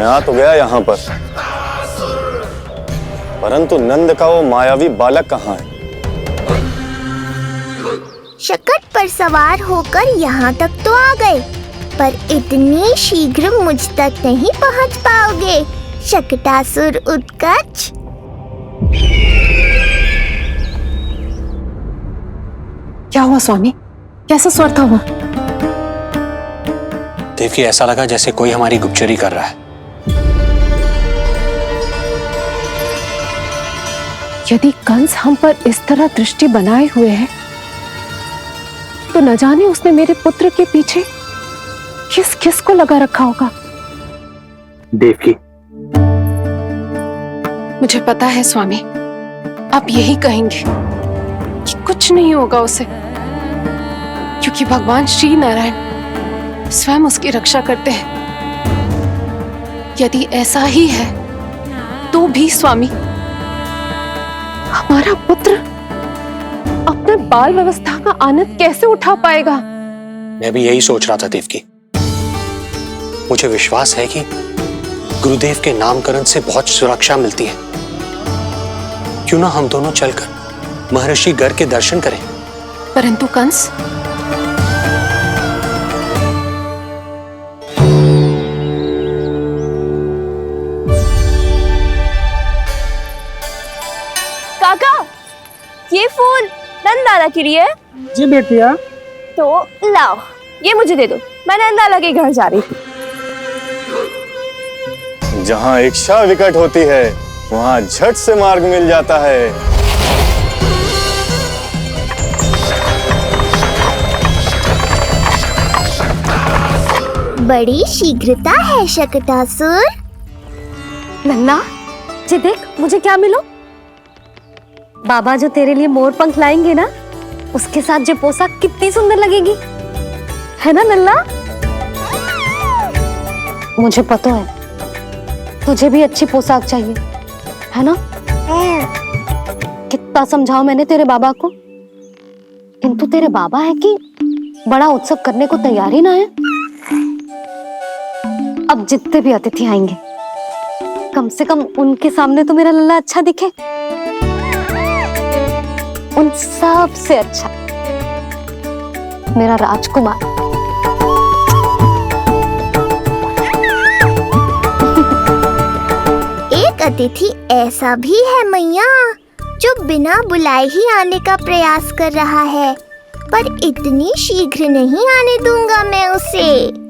मैं आ तो गया यहाँ पर, परंतु नंद का वो मायावी बालक कहाँ है? शकट पर सवार होकर यहाँ तक तो आ गए, पर इतनी शीघ्र मुझ तक नहीं पहुँच पाओगे शकटासुर उत्कच। क्या हुआ स्वामी? कैसा स्वर था वो? देवकी, ऐसा लगा जैसे कोई हमारी गुप्तचरी कर रहा है। यदि कंस हम पर इस तरह दृष्टि बनाए हुए है, तो न जाने उसने मेरे पुत्र के पीछे किस किस को लगा रखा होगा। देवकी, मुझे पता है स्वामी, आप यही कहेंगे कि कुछ नहीं होगा उसे, क्योंकि भगवान श्री नारायण स्वयं उसकी रक्षा करते हैं। यदि ऐसा ही है तो भी स्वामी, हमारा पुत्र अपने बाल व्यवस्था का आनंद कैसे उठा पाएगा? मैं भी यही सोच रहा था देवकी। मुझे विश्वास है कि गुरुदेव के नामकरण से बहुत सुरक्षा मिलती है। क्यों ना हम दोनों चलकर महर्षि गर्ग के दर्शन करें? परंतु कंस, काका, ये फूल नंदाला के लिए है। जी बेटिया। तो लाओ, ये मुझे दे दो, मैं नंदाला के घर जा रही थी। जहाँ इच्छा विकट होती है, वहाँ झट से मार्ग मिल जाता है। बड़ी शीघ्रता है शकटासुर। नन्ना, जी देख मुझे क्या मिलो। बाबा जो तेरे लिए मोर पंख लाएंगे ना, उसके साथ जो पोशाक कितनी सुंदर लगेगी, है ना नन्ना? मुझे पता है तुझे भी अच्छी पोशाक चाहिए, है ना? कितना समझाओ मैंने तेरे बाबा को, किंतु तेरे बाबा है कि बड़ा उत्सव करने को तैयार ही ना है। अब जितने भी अतिथि आएंगे, कम से कम उनके सामने तो मेरा लल्ला अच्छा दिखे। उन सब से अच्छा मेरा राजकुमार। एक अतिथि ऐसा भी है मैया, जो बिना बुलाए ही आने का प्रयास कर रहा है, पर इतनी शीघ्र नहीं आने दूंगा मैं उसे।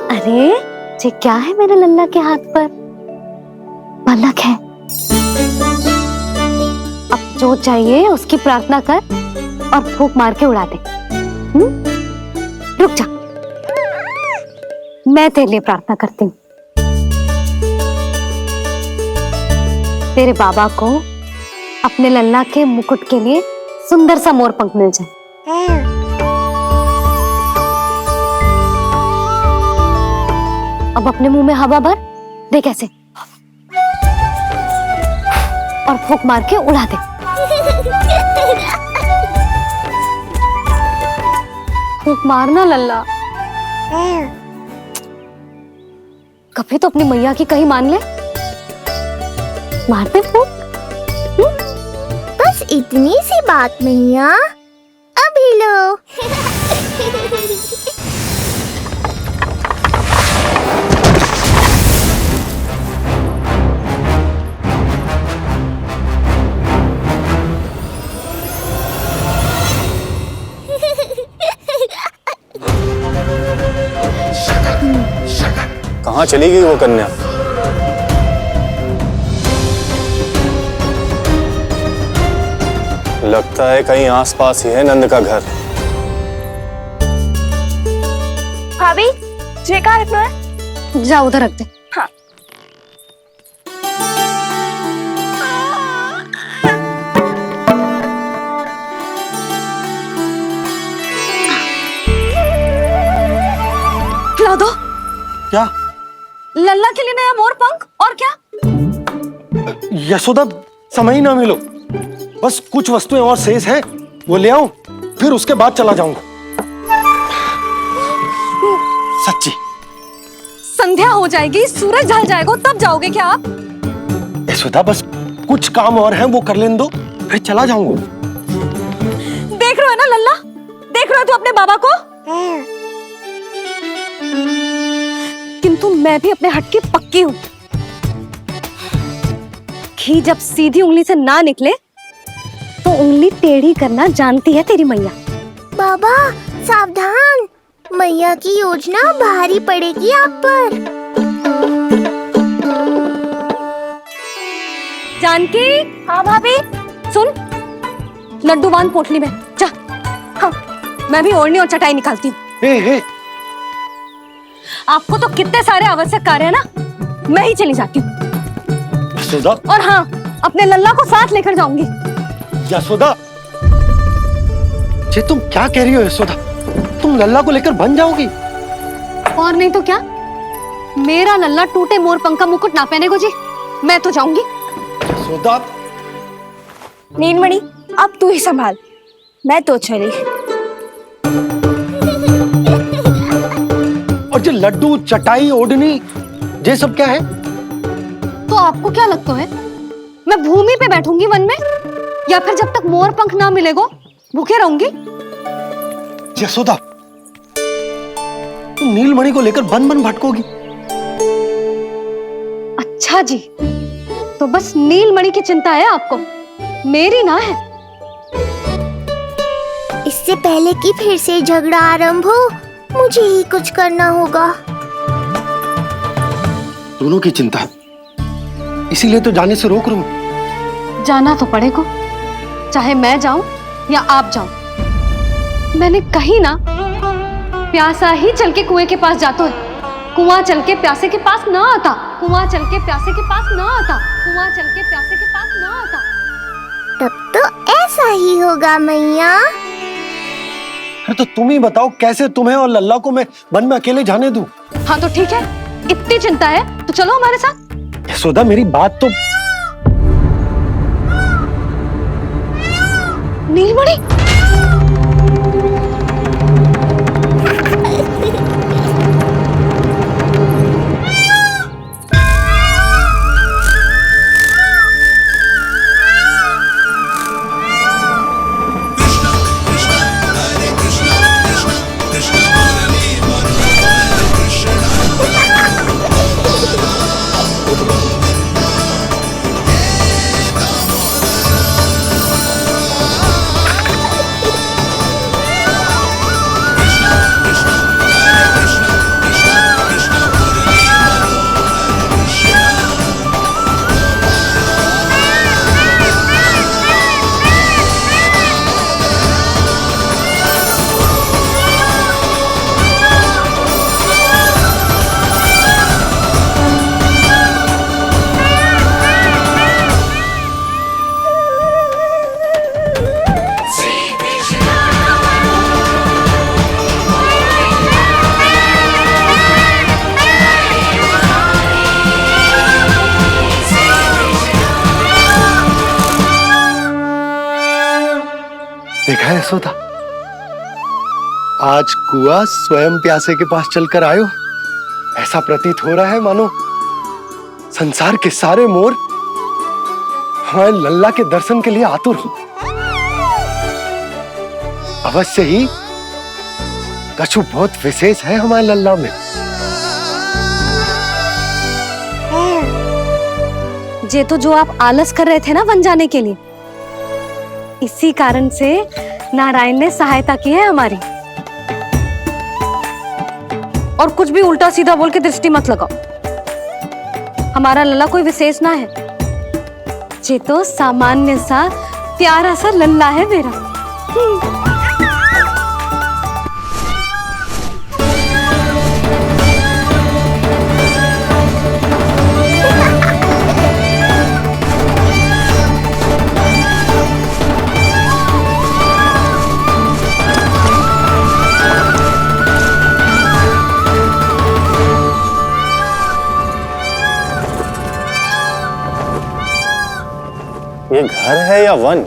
अरे ये क्या है मेरे लल्ला के हाथ पर? पलक है। अब जो चाहिए उसकी प्रार्थना कर और फूंक मार के उड़ा दे। रुक जा, मैं तेरे लिए प्रार्थना करती हूँ। तेरे बाबा को अपने लल्ला के मुकुट के लिए सुंदर सा मोर पंख मिल जाए। अब अपने मुंह में हवा भर दे, कैसे, और फूंक मार के उड़ा दे। फूंक मारना लल्ला। कभी तो अपनी मैया की कहीं मान ले। मारते फूंक। बस इतनी सी बात मैया, अभी लो। कहाँ चली गई वो कन्या? लगता है कहीं आसपास ही है नंद का घर। भाभी ये कहाँ रखना है? जा उधर रख दे। हाँ। खिला दो। क्या? लल्ला के लिए नया मोर पंख और क्या? यशोदा, समय ही ना मिलो, बस कुछ वस्तुएं और शेष है, वो ले आऊं, फिर उसके बाद चला जाऊंगा। सच्ची। संध्या हो जाएगी, सूरज ढल जाएगा, तब जाओगे क्या आप? यशोदा, बस कुछ काम और हैं, वो कर लेने दो, फिर चला जाऊंगा। देख रहे हो ना लल्ला, देख रहे हो तू अपने बाबा को? किंतु मैं भी अपने हट की पक्की हूं। घी जब सीधी उंगली से ना निकले तो उंगली टेढ़ी करना जानती है तेरी मैया। बाबा सावधान, मैया की योजना भारी पड़ेगी आप पर। जानकी। हाँ भाभी। सुन, लड्डू बांध पोटली में, जा। हाँ, मैं भी ओढ़नी और चटाई निकालती हूँ। हे, आपको तो कितने सारे आवश्यक कार्य है ना, मैं ही चली जाती हूँ। यशोदा। और हाँ, अपने लल्ला को साथ लेकर जाऊंगी। यशोदा, ये तुम क्या कह रही हो यशोदा? तुम लल्ला को लेकर बन जाओगी? और नहीं तो क्या, मेरा लल्ला टूटे मोर पंख का मुकुट ना पहने को जी, मैं तो जाऊंगी। यशोदा। नीलमणि अब तू ही संभाल, मैं तो चली। और ये लड्डू, चटाई, ओढ़नी, ये सब क्या है? तो आपको क्या लगता है, मैं भूमि पे बैठूंगी वन में, या फिर जब तक मोर पंख ना मिलेगो भूखे रहूंगी? यशोदा, तुम नीलमणि को लेकर बन बन भटकोगी। अच्छा जी, तो बस नीलमणि की चिंता है आपको, मेरी ना है। इससे पहले कि फिर से झगड़ा आरंभ हो, मुझे ही कुछ करना होगा। दोनों की चिंता है, इसीलिए तो जाने से रोक रहा हूं। जाना तो पड़ेगा, चाहे मैं जाऊं या आप जाओ। मैंने कहीं ना प्यासा ही चल के कुएं के पास जाता है, कुआं चल के प्यासे के पास ना आता, कुआं चल के प्यासे के पास ना आता, कुआं चल के प्यासे के पास ना आता। तब तो ऐसा ही होगा मैया। अरे तो तुम ही बताओ, कैसे तुम्हें और लल्ला को मैं वन में अकेले जाने दूं? हाँ तो ठीक है, इतनी चिंता है तो चलो हमारे साथ। यशोदा, मेरी बात तो। नीलमणि, देखा है यशोदा, आज कुआं स्वयं प्यासे के पास चलकर आयो। ऐसा प्रतीत हो रहा है मानो संसार के सारे मोर हमारे लल्ला के दर्शन के लिए आतुर हो। अवश्य ही कछु बहुत विशेष है हमारे लल्ला में। ये तो जो आप आलस कर रहे थे ना वन जाने के लिए, इसी कारण से नारायण ने सहायता की है हमारी। और कुछ भी उल्टा सीधा बोल के दृष्टि मत लगाओ। हमारा लल्ला कोई विशेष ना है, ये तो सामान्य सा प्यारा सा लल्ला है मेरा। ये घर है या वन?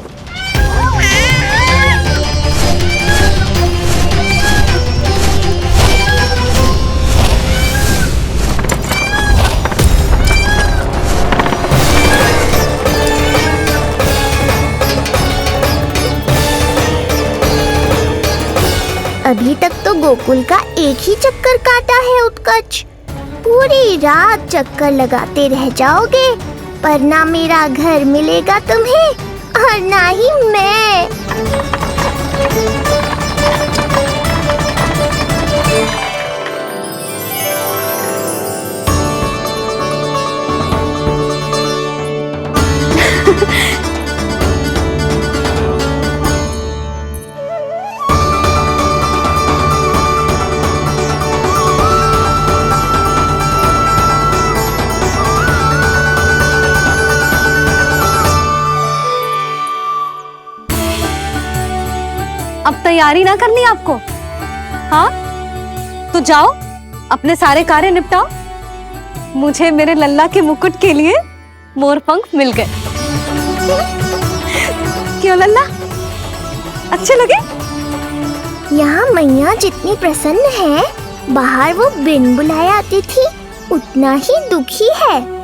अभी तक तो गोकुल का एक ही चक्कर काटा है उत्कर्ष। पूरी रात चक्कर लगाते रह जाओगे, पर ना मेरा घर मिलेगा तुम्हें और ना ही मैं। अब तैयारी ना करनी आपको? हाँ, तो जाओ अपने सारे कार्य निपटाओ। मुझे मेरे लल्ला के मुकुट के लिए मोर पंख मिल गए। क्यों लल्ला, अच्छे लगे? यहाँ मैया जितनी प्रसन्न है, बाहर वो बिन बुलाए आती थी उतना ही दुखी है।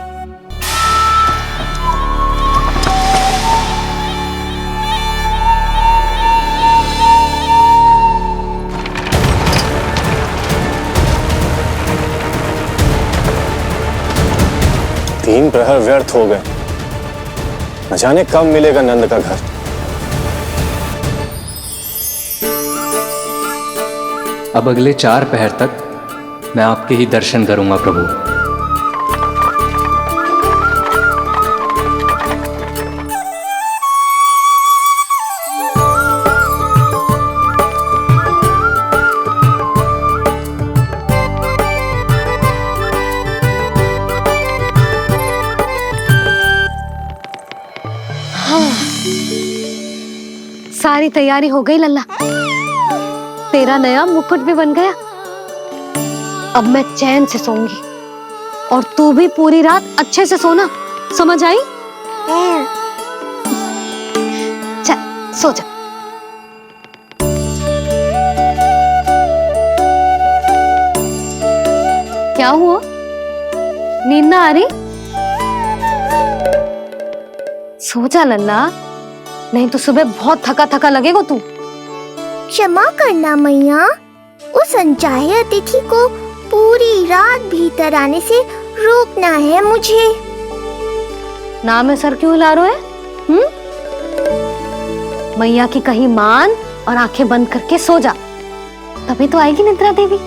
तीन प्रहर व्यर्थ हो गए। न जाने कब मिलेगा नंद का घर। अब अगले 4 पहर तक मैं आपके ही दर्शन करूंगा प्रभु। सारी तैयारी हो गई लल्ला, तेरा नया मुकुट भी बन गया। अब मैं चैन से सोऊंगी और तू भी पूरी रात अच्छे से सोना, समझ आई? चल सो जा। क्या हुआ, नींद ना आ रही? सो जा लल्ला, नहीं तो सुबह बहुत थका थका लगेगा तू। क्षमा करना मैया, उस अनचाहे अतिथि को पूरी रात भीतर आने से रोकना है मुझे। नाम में सर क्यों हिला रहे है? मैया की कहीं मान और आंखें बंद करके सो जा, तभी तो आएगी निद्रा देवी।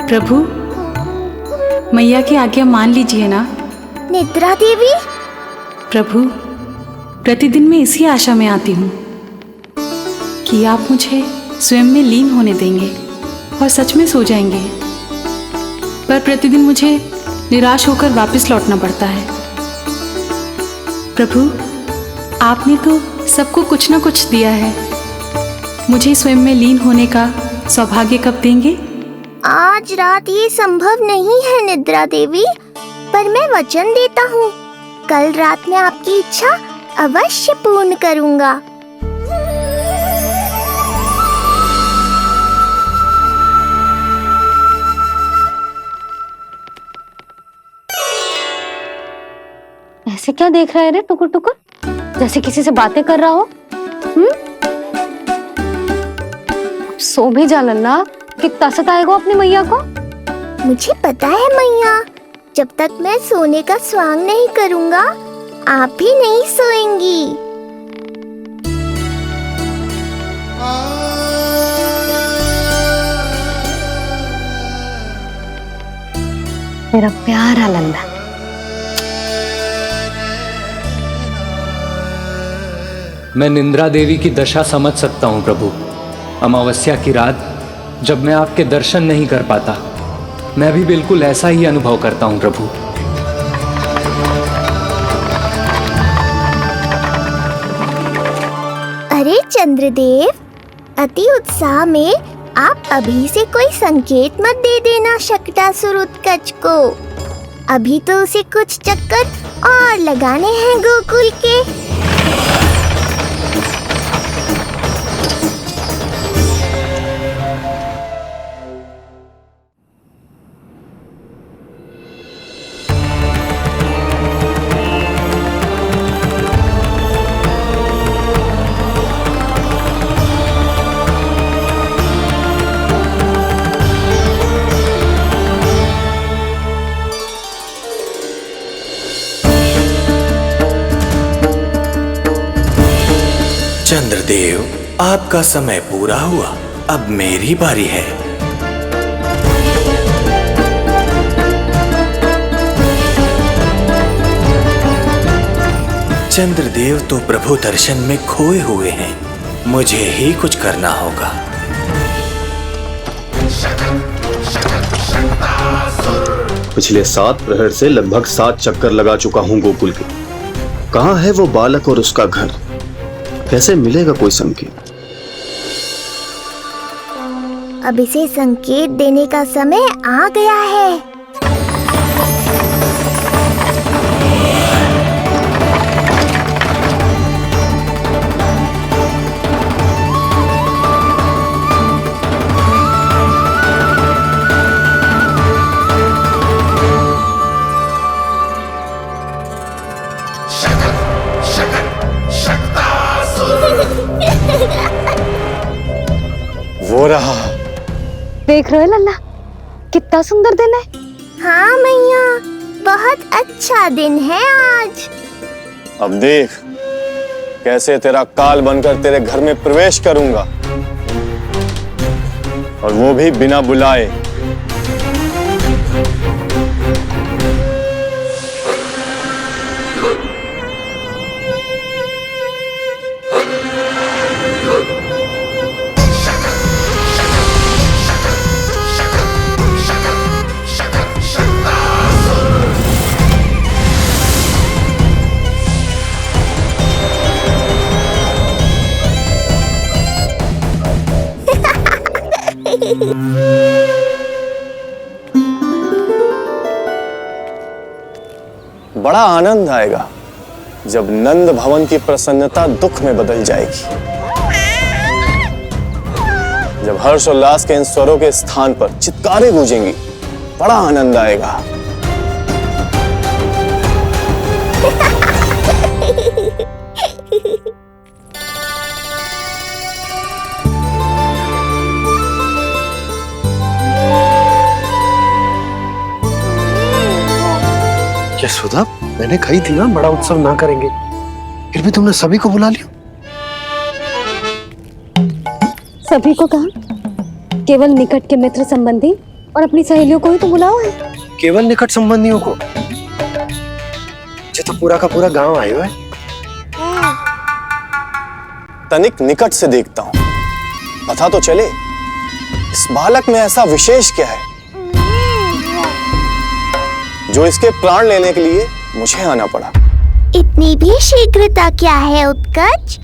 प्रभु, मैया की आज्ञा मान लीजिए ना। निद्रा देवी? प्रभु, प्रतिदिन मैं इसी आशा में आती हूँ कि आप मुझे स्वयं में लीन होने देंगे और सच में सो जाएंगे, पर प्रतिदिन मुझे निराश होकर वापस लौटना पड़ता है। प्रभु, आपने तो सबको कुछ ना कुछ दिया है, मुझे स्वयं में लीन होने का सौभाग्य कब देंगे? आज रात ये संभव नहीं है निद्रा देवी, पर मैं वचन देता हूँ कल रात में आपकी इच्छा अवश्य पूर्ण करूँगा। ऐसे क्या देख रहा है रे टुकुर टुकुर, जैसे किसी से बातें कर रहा हो? सो भी जा लल्ला, कितना सताएगा अपनी मैया को। मुझे पता है मैया, जब तक मैं सोने का स्वांग नहीं करूंगा आप भी नहीं सोएंगी। मेरा प्यारा लल्ला। मैं निंद्रा देवी की दशा समझ सकता हूँ प्रभु। अमावस्या की रात जब मैं आपके दर्शन नहीं कर पाता, मैं भी बिल्कुल ऐसा ही अनुभव करता हूँ प्रभु। अरे चंद्रदेव, अति उत्साह में आप अभी से कोई संकेत मत दे देना शकटासुर उत्कच को। अभी तो उसे कुछ चक्कर और लगाने हैं गोकुल के। चंद्रदेव, आपका समय पूरा हुआ, अब मेरी बारी है। चंद्रदेव तो प्रभु दर्शन में खोए हुए हैं, मुझे ही कुछ करना होगा। पिछले 7 प्रहर से लगभग 7 चक्कर लगा चुका हूँ गोकुल के। कहाँ है वो बालक और उसका घर? कैसे मिलेगा कोई संकेत? अब इसे संकेत देने का समय आ गया है। वो रहा। देख रहे हो लल्ला, कितना सुंदर दिन है। हाँ मैया, बहुत अच्छा दिन है आज। अब देख कैसे तेरा काल बनकर तेरे घर में प्रवेश करूंगा, और वो भी बिना बुलाए। बड़ा आनंद आएगा जब नंद भवन की प्रसन्नता दुख में बदल जाएगी, जब हर्षोल्लास के इन स्वरों के स्थान पर चित्कारें गूंजेंगी। बड़ा आनंद आएगा। यशोदा, मैंने कही थी ना बड़ा उत्सव ना करेंगे, फिर भी तुमने सभी को बुला लिया। सभी को कहा? केवल निकट के मित्र संबंधी और अपनी सहेलियों को ही तो बुलाओ है। केवल निकट संबंधियों को? तो पूरा का पूरा गांव आयो है। तनिक निकट से देखता हूं, पता तो चले इस बालक में ऐसा विशेष क्या है जो इसके प्राण लेने के लिए मुझे आना पड़ा। इतनी भी शीघ्रता क्या है उत्कच?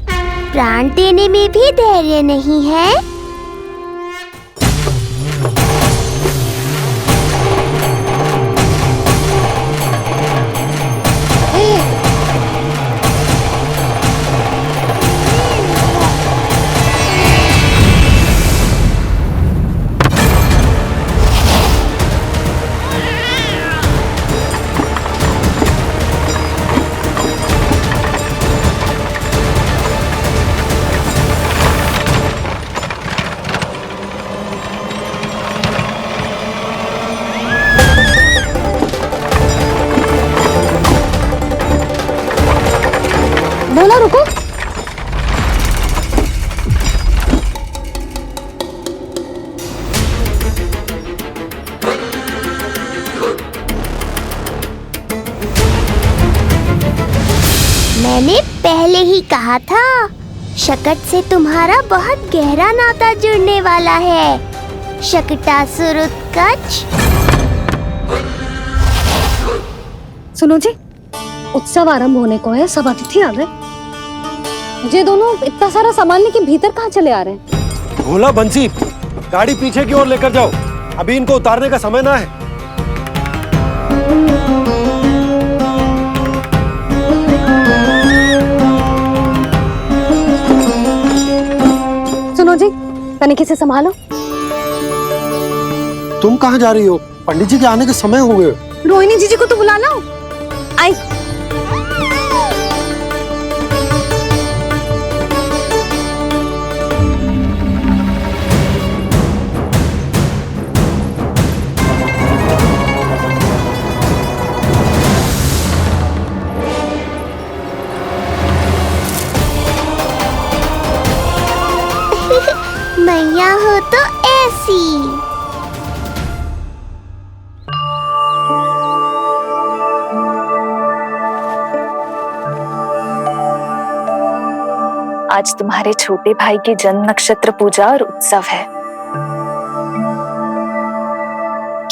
प्राण देने में भी धैर्य नहीं है। लल्ला रुको। मैंने पहले ही कहा था, शकट से तुम्हारा बहुत गहरा नाता जुड़ने वाला है। शकटासुर उत्कच। सुनो जी, उत्सव आरंभ होने को है, सब अतिथि आ गए। ये दोनों इतना सारा सामान लेके भीतर कहाँ चले आ रहे हैं? भोला बंसी, गाड़ी पीछे की ओर लेकर जाओ, अभी इनको उतारने का समय ना है। सुनो जी, तनिके से संभालो। तुम कहाँ जा रही हो? पंडित जी के आने के समय हो गए। रोहिणी जीजी को तो बुला लो। आई। मैया हो तो ऐसी। आज तुम्हारे छोटे भाई की जन्म नक्षत्र पूजा और उत्सव है,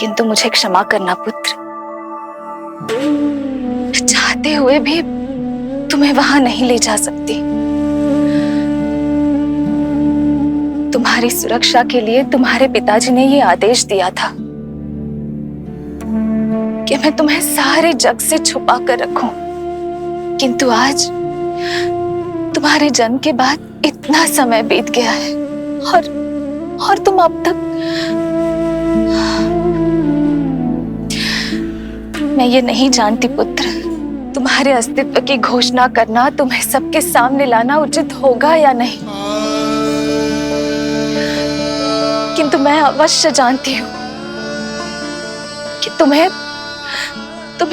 किंतु मुझे क्षमा करना पुत्र, चाहते हुए भी तुम्हें वहां नहीं ले जा सकती। तुम्हारी सुरक्षा के लिए तुम्हारे पिताजी ने ये आदेश दिया था कि मैं तुम्हें सारे जग से छुपा कर रखूं, किंतु आज तुम्हारे जन्म के बाद इतना समय बीत गया है और तुम अब तक। मैं ये नहीं जानती पुत्र, तुम्हारे अस्तित्व की घोषणा करना, तुम्हें सबके सामने लाना उचित होगा या नहीं, किंतु मैं अवश्य जानती हूँ कि तुम्हें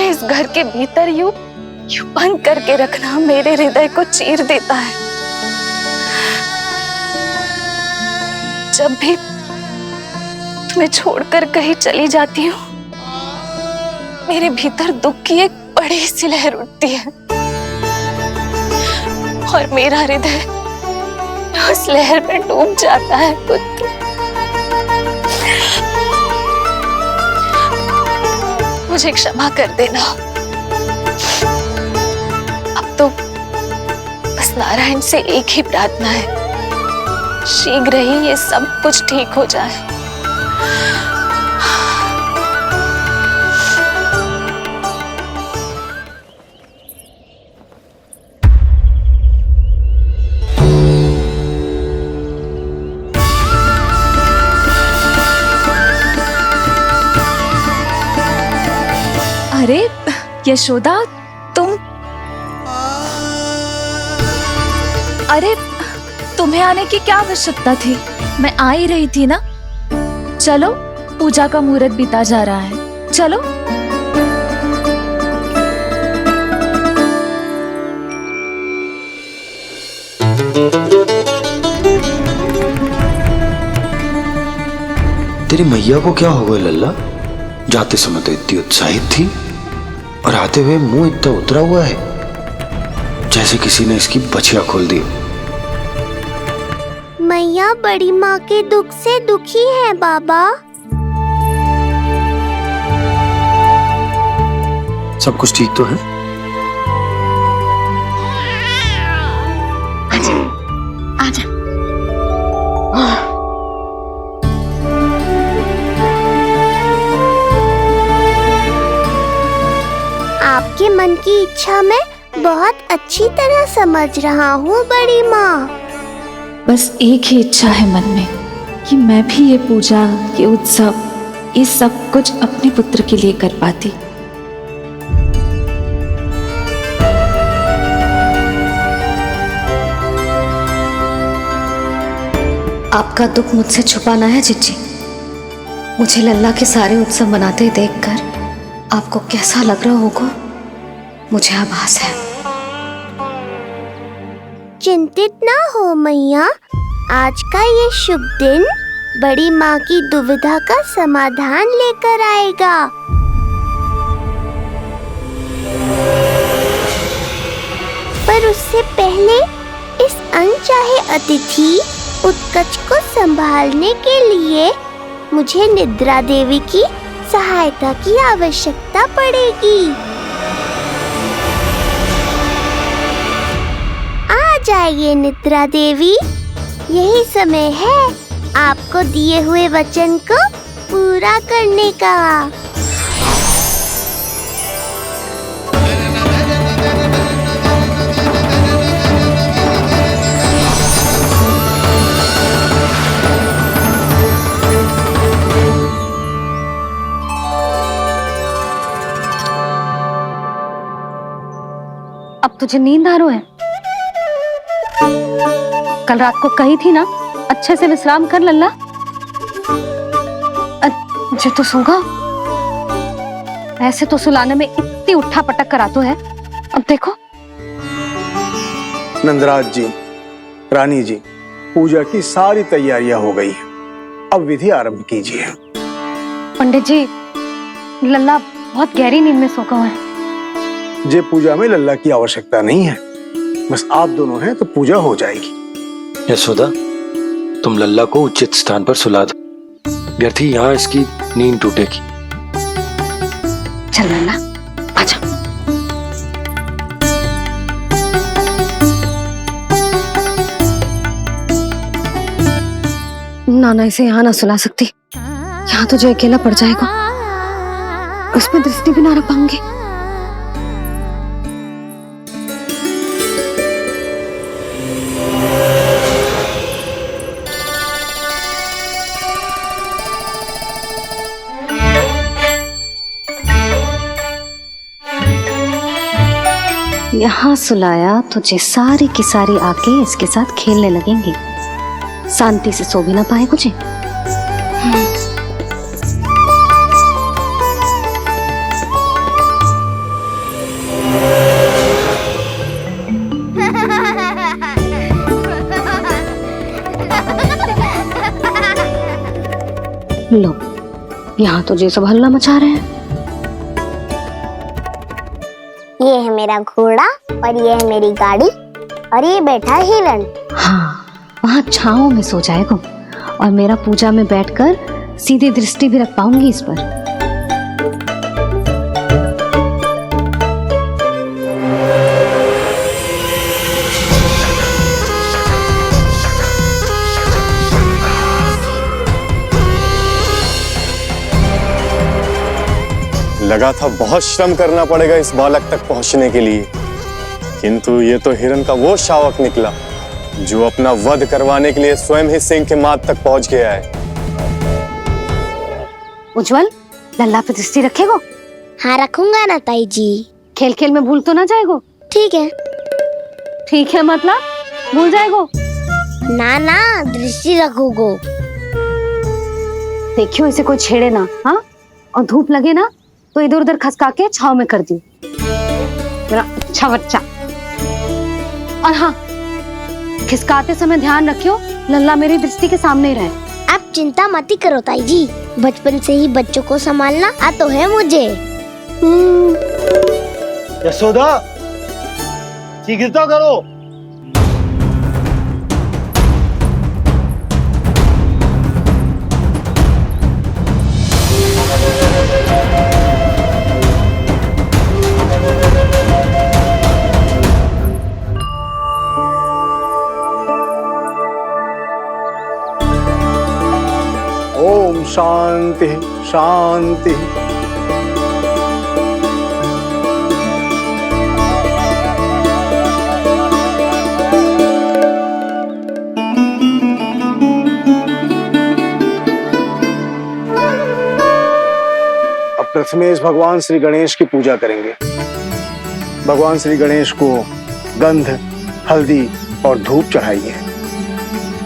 इस घर के भीतर यूं बंद करके रखना मेरे हृदय को चीर देता है। जब भी तुम्हें छोड़कर कहीं चली जाती हूँ, मेरे भीतर दुख की एक बड़ी सी लहर उठती है और मेरा हृदय उस लहर में डूब जाता है पुत्र। मुझे क्षमा कर देना। अब तो बस नारायण से एक ही प्रार्थना है, शीघ्र ही ये सब कुछ ठीक हो जाए। अरे यशोदा, तुम? अरे तुम्हें आने की क्या आवश्यकता थी? मैं आ ही रही थी ना। चलो, पूजा का मुहूर्त बीता जा रहा है, चलो। तेरी मैया को क्या हो गया लल्ला? जाते समय तो इतनी उत्साहित थी और आते हुए मुंह इतना उतरा हुआ है जैसे किसी ने इसकी बछिया खोल दी। मैया बड़ी माँ के दुख से दुखी है बाबा। सब कुछ ठीक तो है? आजा। आपके मन की इच्छा मैं बहुत अच्छी तरह समझ रहा हूँ बड़ी माँ। बस एक ही इच्छा है मन में कि मैं भी ये पूजा, ये उत्सव, ये सब कुछ अपने पुत्र के लिए कर पाती। आपका दुख मुझसे छुपाना है जिज्जी। मुझे लल्ला के सारे उत्सव मनाते देखकर आपको कैसा लग रहा होगा, मुझे आभास है। चिंतित ना हो मैया, आज का ये शुभ दिन बड़ी माँ की दुविधा का समाधान लेकर आएगा। पर उससे पहले इस अनचाहे अतिथि उत्कच को संभालने के लिए मुझे निद्रा देवी की सहायता की आवश्यकता पड़ेगी। आ जाइए निद्रा देवी, यही समय है आपको दिए हुए वचन को पूरा करने का। अब तुझे नींद आ रही है? कल रात को कही थी ना अच्छे से विश्राम कर लल्ला। जे तो सोगा, ऐसे तो सुलाने में इतनी उठा पटक करातो है। अब देखो। नंदराज जी, रानी जी, पूजा की सारी तैयारियां हो गई हैं। अब विधि आरंभ कीजिए। पंडित जी, लल्ला बहुत गहरी नींद में सोगा हुआ है। जे पूजा में लल्ला की आवश्यकता नहीं है, बस आप दोनों हैं तो पूजा हो जाएगी। यशोदा, तुम लल्ला को उचित स्थान पर सुला दो, व्यर्थ ही यहाँ इसकी नींद टूटेगी। चल लल्ला, आजा। नाना इसे यहाँ ना सुला सकती, यहाँ तो जो अकेला पड़ जाएगा, उसमें दृष्टि भी ना रख पाऊंगी। यहाँ सुलाया तो जे सारी की सारी आके इसके साथ खेलने लगेंगी, शांति से सो भी ना पाए कुछ। लो, यहाँ तो जे सब हल्ला मचा रहे हैं। ये है मेरा घोड़ा और ये है मेरी गाड़ी और ये बैठा है हिरण। हाँ, वहाँ छांव में सो जाएगा और मेरा पूजा में बैठकर सीधी दृष्टि भी रख पाऊंगी इस पर। लगा था बहुत श्रम करना पड़ेगा इस बालक तक पहुंचने के लिए, किंतु ये तो हिरण का वो शावक निकला जो अपना वध करवाने के लिए स्वयं ही सिंह के माथ तक पहुंच गया है। उज्जवल, लल्ला पे दृष्टि रखेगो? हाँ रखूंगा ना ताई जी। खेल खेल में भूल तो ना जाएगो? ठीक है। ठीक है मतलब भूल जाएगो? ना ना, दृष्टि रखोगो। देखियो इसे कोई छेड़े ना, हाँ? और धूप लगे ना तो इधर उधर खसका के छाव में कर दी, मेरा अच्छा बच्चा। और हाँ, खिसकाते समय ध्यान रखियो लल्ला मेरी दृष्टि के सामने ही रहे। आप चिंता मत ही करो ताई जी, बचपन से ही बच्चों को संभालना आता है मुझे। यशोदा, शीघ्रता करो। ओम शांति शांति। अब प्रथमेश भगवान श्री गणेश की पूजा करेंगे। भगवान श्री गणेश को गंध, हल्दी और धूप चढ़ाइए।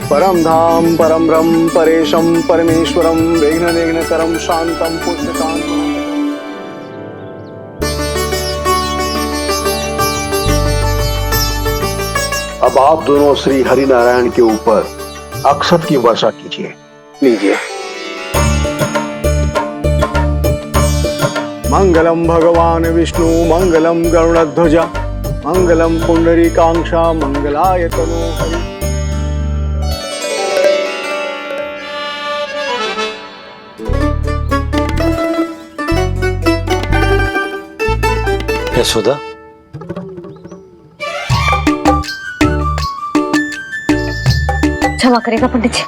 परम धाम परम ब्रह्म परेशम परमेश्वरम विघ्न निघ्नकरम शांतम पुष्टकांतम। अब आप दोनों श्री हरि नारायण के ऊपर अक्षत की वर्षा कीजिए। लीजिए। मंगलम भगवान विष्णु मंगलम गरुड़ध्वजा मंगलम पुंडरीकांक्षा मंगलाय तनोहरि। यशोदा, क्षमा करेगा पंडित जी।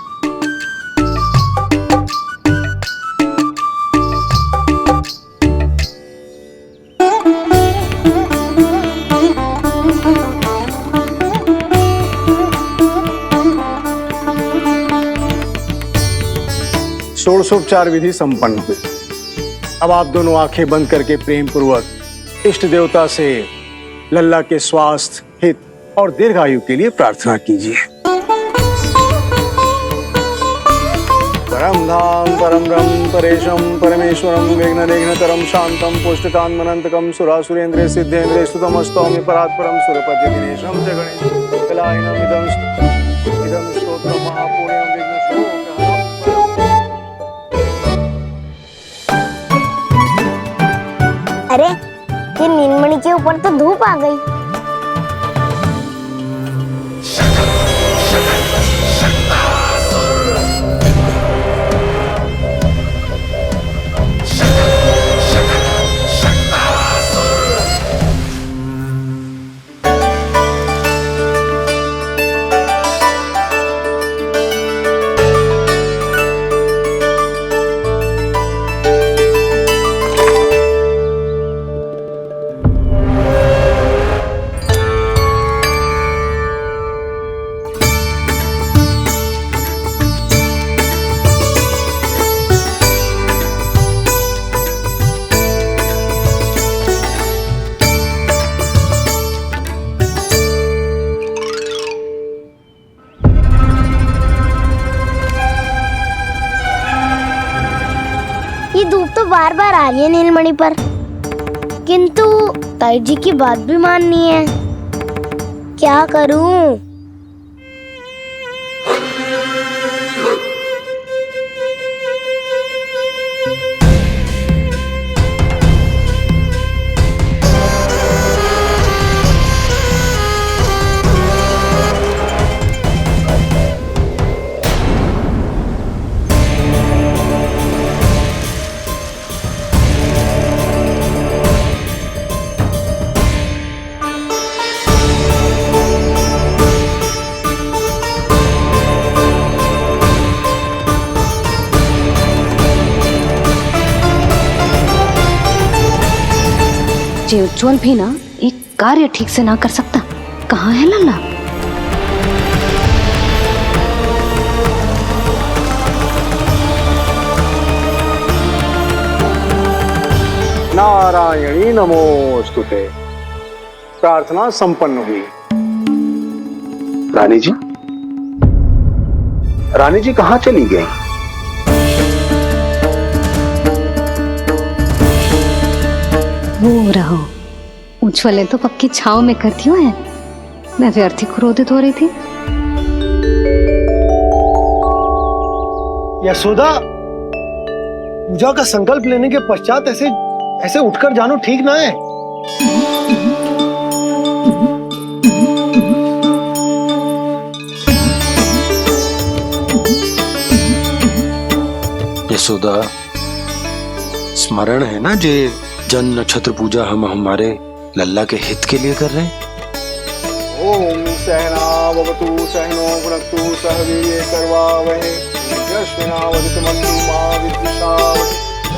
षोडशोपचार विधि संपन्न हुई। अब आप दोनों आंखें बंद करके प्रेम पूर्वक इष्ट देवता से लल्ला के स्वास्थ्य, हित और दीर्घायु के लिए प्रार्थना कीजिए। परम धाम परम ब्रह्म परेशम परमेश्वरम विघ्ननिघ्नकरम शांतम पुष्टकान्मनंतकम सुरासुरेंद्र सिद्धेंद्र स्तुतमस्तौमि परात्परम सुरपति दिनेशम च गणेश कलायनम इदं स्तोत्रम महापुण्यम विघ्नशोकहरम। अरे ये नीलमणि के ऊपर तो धूप आ गई। ये धूप तो बार बार आ रही है नीलमणि पर, किंतु ताई जी की बात भी माननी है। क्या करूं? जे उज्जवल भी ना एक कार्य ठीक से ना कर सकता, कहाँ है लल्ला? नारायणी नमोस्तुते। प्रार्थना संपन्न हुई। रानी जी, रानी जी कहाँ चली गई? वो रहो, उज्जवल तो पक्की छाव में करती हुए है, मैं व्यर्थ ही क्रोधित हो रही थी। यशोदा, पूजा का संकल्प लेने के पश्चात ऐसे उठकर जानो ठीक ना है। यशोदा, स्मरण है ना जे जन नक्षत्र पूजा हम हमारे लल्ला के हित के लिए कर रहे हैं। ओम सहनावतु सहनो भुनक्तु सह वीर्ये करवावहै यस्मिनावदितमस्तु मा विद्विषावहै।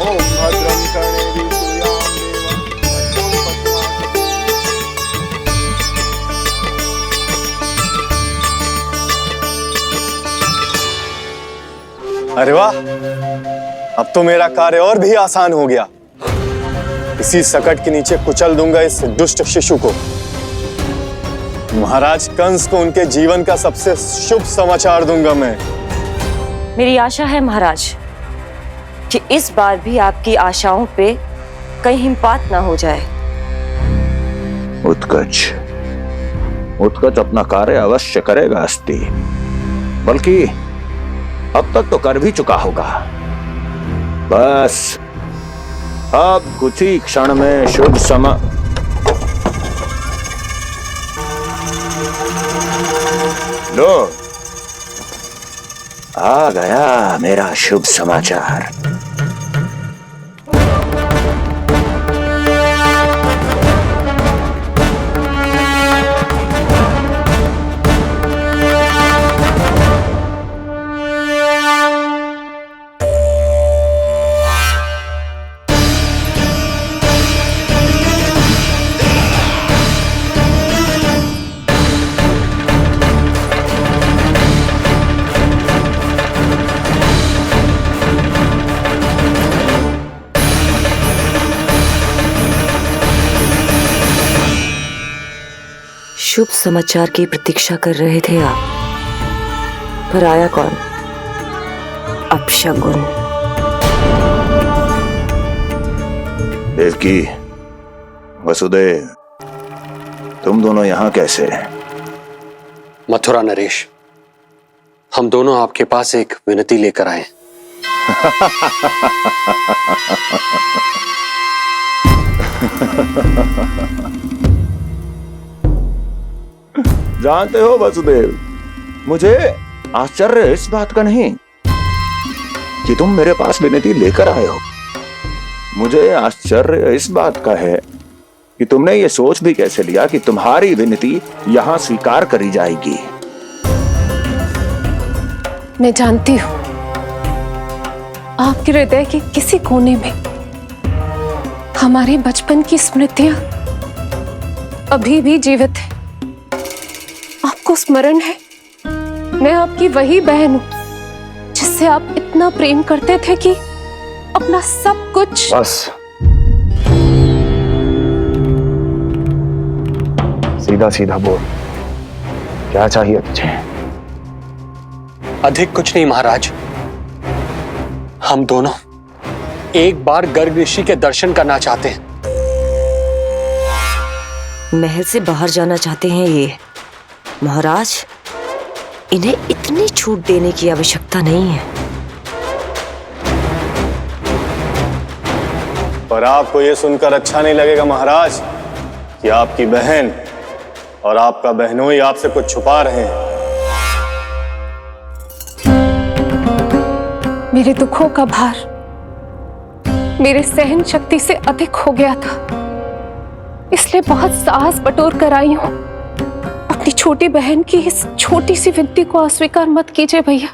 ओम भद्रं कर्णेभिः सूर्यां देवं। अरे वाह, अब तो मेरा कार्य और भी आसान हो गया। इसी सकट के नीचे कुचल दूंगा इस दुष्ट शिशु को। महाराज कंस को उनके जीवन का सबसे शुभ समाचार दूंगा मैं। मेरी आशा है महाराज कि इस बार भी आपकी आशाओं पे कहीं हिमपात ना हो जाए। उत्कच, उत्कच अपना कार्य अवश्य करेगा अस्ति, बल्कि अब तक तो कर भी चुका होगा। बस अब कुछ ही क्षण में शुभ समय। लो, आ गया मेरा शुभ समाचार। शुभ समाचार की प्रतीक्षा कर रहे थे आप, पर आया कौन? अपशगुन। देवकी, वसुदेव, तुम दोनों यहाँ कैसे? मथुरा नरेश, हम दोनों आपके पास एक विनती लेकर आए। जानते हो वसुदेव, मुझे आश्चर्य इस बात का नहीं कि तुम मेरे पास विनती लेकर आए हो। मुझे आश्चर्य इस बात का है कि तुमने ये सोच भी कैसे लिया कि तुम्हारी विनती यहाँ स्वीकार करी जाएगी। मैं जानती हूँ आपके हृदय के किसी कोने में हमारे बचपन की स्मृतियां अभी भी जीवित है। आपको स्मरण है, मैं आपकी वही बहन हूं जिससे आप इतना प्रेम करते थे कि अपना सब कुछ। बस सीधा सीधा बोल, क्या चाहिए तुझे? अधिक कुछ नहीं महाराज, हम दोनों एक बार गर्ग ऋषि के दर्शन करना चाहते हैं। महल से बाहर जाना चाहते हैं ये महाराज, इन्हें इतनी छूट देने की आवश्यकता नहीं है। पर आपको यह सुनकर अच्छा नहीं लगेगा महाराज कि आपकी बहन और आपका बहनोई आपसे कुछ छुपा रहे हैं। मेरे दुखों का भार मेरे सहन शक्ति से अधिक हो गया था, इसलिए बहुत साहस बटोर कर आई हूं। अपनी छोटी बहन की इस छोटी सी विनती को अस्वीकार मत कीजिए भैया।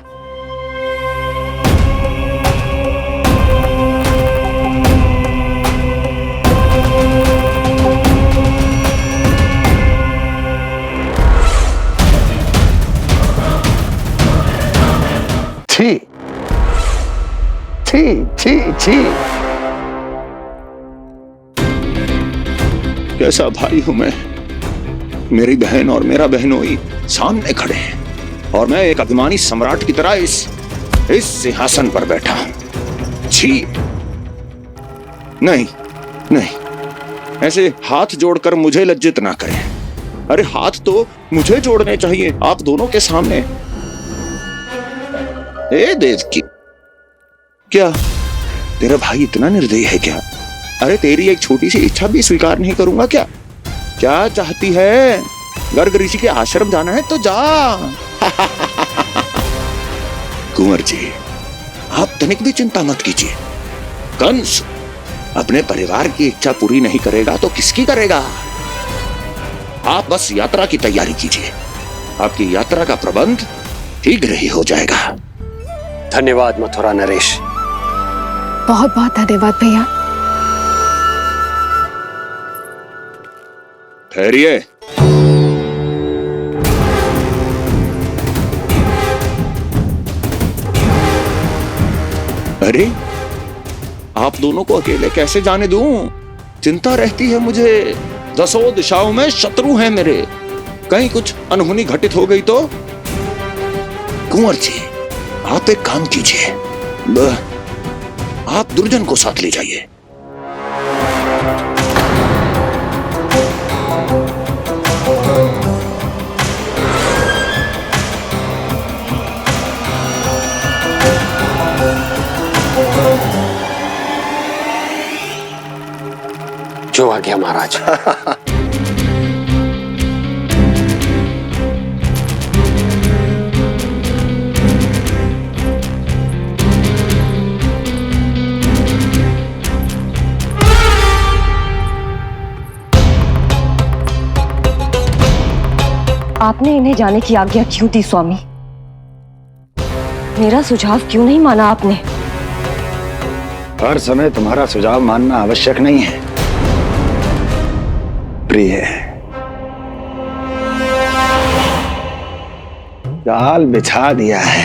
छी छी छी छी, कैसा भाई हूं मैं? मेरी बहन और मेरा बहनोई सामने खड़े हैं और मैं एक अभिमानी सम्राट की तरह इस सिंहासन पर बैठा हूं। छी, नहीं नहीं, ऐसे हाथ जोड़कर मुझे लज्जित ना करें। अरे हाथ तो मुझे जोड़ने चाहिए आप दोनों के सामने। ए देवकी, क्या तेरा भाई इतना निर्दयी है क्या? अरे तेरी एक छोटी सी इच्छा भी स्वीकार नहीं करूंगा क्या? क्या चाहती है? गर्ग ऋषि के आश्रम जाना है तो जा। कुंवर जी, आप तनिक भी चिंता मत कीजिए। कंस अपने परिवार की इच्छा पूरी नहीं करेगा तो किसकी करेगा? आप बस यात्रा की तैयारी कीजिए, आपकी यात्रा का प्रबंध शीघ्र ही हो जाएगा। धन्यवाद मथुरा नरेश। बहुत बहुत धन्यवाद भैया। ठहरिए। अरे आप दोनों को अकेले कैसे जाने दूं? चिंता रहती है मुझे। 10 दिशाओं में शत्रु हैं मेरे, कहीं कुछ अनहोनी घटित हो गई तो? कुंवर जी, आप एक काम कीजिए, आप दुर्जन को साथ ले जाइए। जो आज्ञा महाराज। आपने इन्हें जाने की आज्ञा क्यों दी स्वामी? मेरा सुझाव क्यों नहीं माना आपने? हर समय तुम्हारा सुझाव मानना आवश्यक नहीं है प्रिय। जाल बिछा दिया है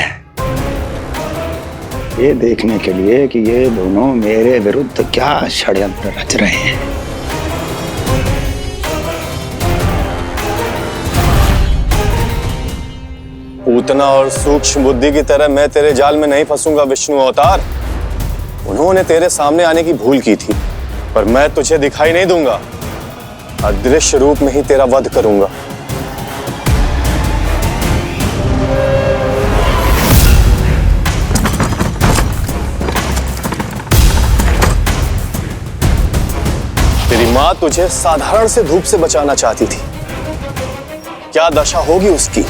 ये देखने के लिए कि ये दोनों मेरे विरुद्ध क्या षड्यंत्र रच रहे हैं। पूतना और सूक्ष्म बुद्धि की तरह मैं तेरे जाल में नहीं फंसूंगा विष्णु अवतार। उन्होंने तेरे सामने आने की भूल की थी, पर मैं तुझे दिखाई नहीं दूंगा। अदृश्य रूप में ही तेरा वध करूंगा। तेरी मां तुझे साधारण से धूप से बचाना चाहती थी। क्या दशा होगी उसकी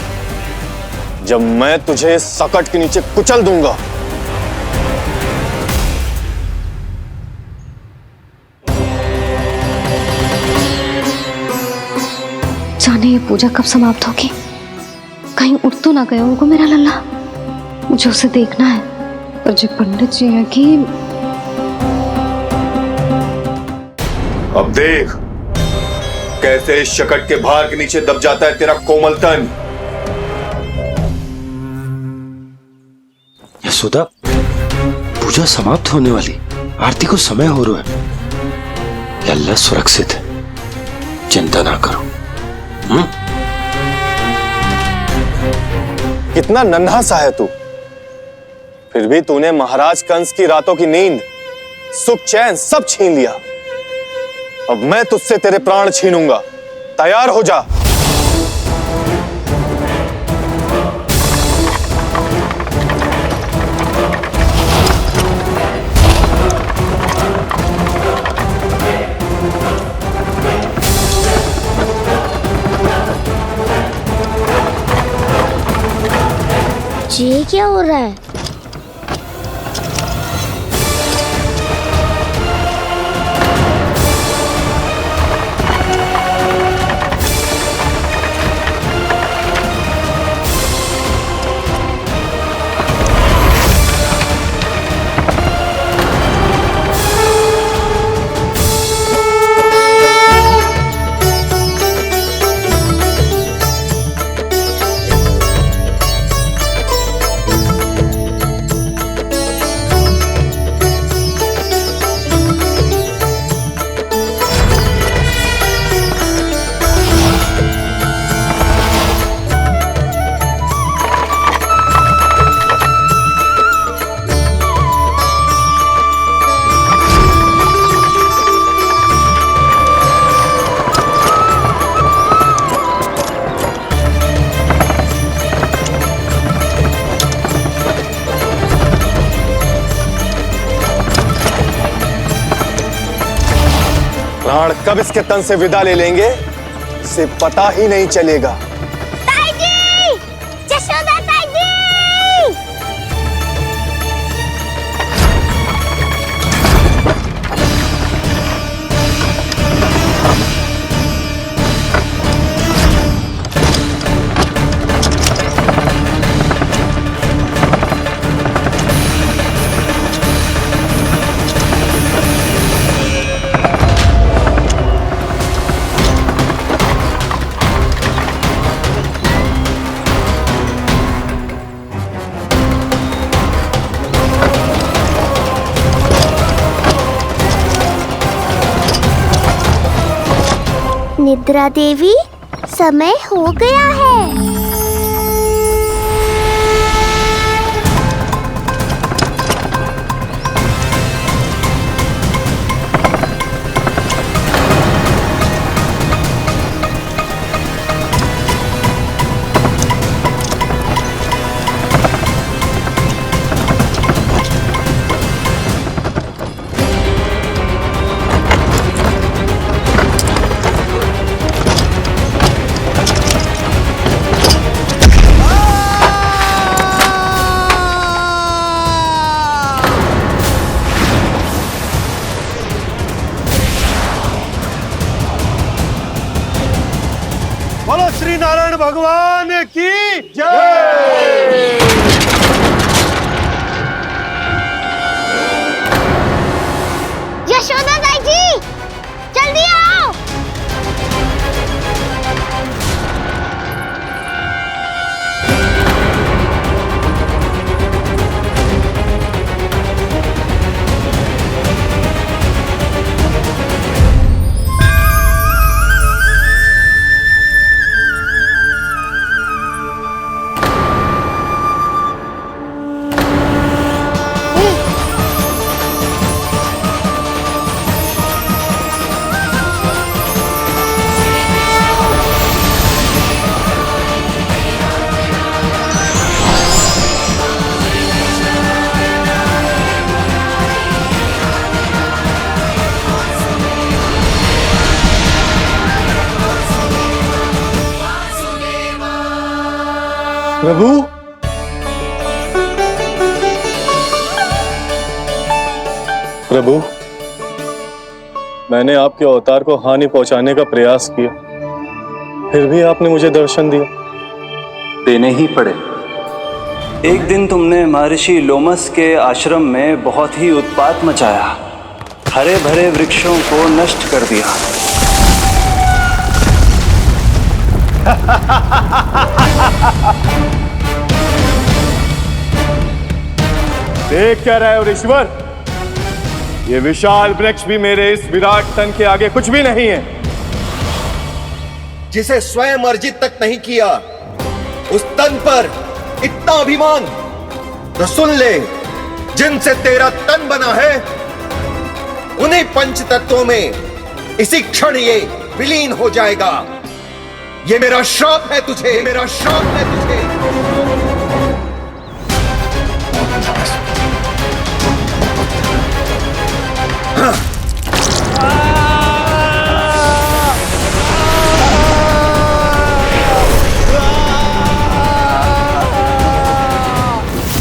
जब मैं तुझे सकट के नीचे कुचल दूंगा। जाने ये पूजा कब समाप्त होगी? कहीं उठ तो ना गया होगा मेरा लल्ला। मुझे उसे देखना है। पर जो पंडित जी है कि अब देख कैसे इस शकट के भार के नीचे दब जाता है तेरा कोमल तन। यशोदा, पूजा समाप्त होने वाली, आरती को समय हो रहा है। लल्ला सुरक्षित है, चिंता ना करो। कितना नन्हा सा है तू, फिर भी तूने महाराज कंस की रातों की नींद, सुख चैन सब छीन लिया। अब मैं तुझसे तेरे प्राण छीनूंगा। तैयार हो जा। ये क्या हो रहा है? प्राण कब इसके तन से विदा ले लेंगे इसे पता ही नहीं चलेगा। ताई जी! जशोदा ताई जी! निद्रा देवी, समय हो गया है। बोलो श्री नारायण भगवान की जय। यशोदा दाई जी, जल्दी आओ। प्रभु, प्रभु, मैंने आपके अवतार को हानि पहुंचाने का प्रयास किया, फिर भी आपने मुझे दर्शन दिया। देने ही पड़े। एक दिन तुमने महर्षि लोमस के आश्रम में बहुत ही उत्पात मचाया, हरे भरे वृक्षों को नष्ट कर दिया। देख क्या रहे हो ऋषिवर? ये विशाल वृक्ष भी मेरे इस विराट तन के आगे कुछ भी नहीं है। जिसे स्वयं अर्जित तक नहीं किया, उस तन पर इतना अभिमान, तो सुन ले, जिनसे तेरा तन बना है, उन्हीं पंच तत्वों में इसी क्षण ये विलीन हो जाएगा। ये मेरा श्राप है तुझे, मेरा श्राप है तुझे।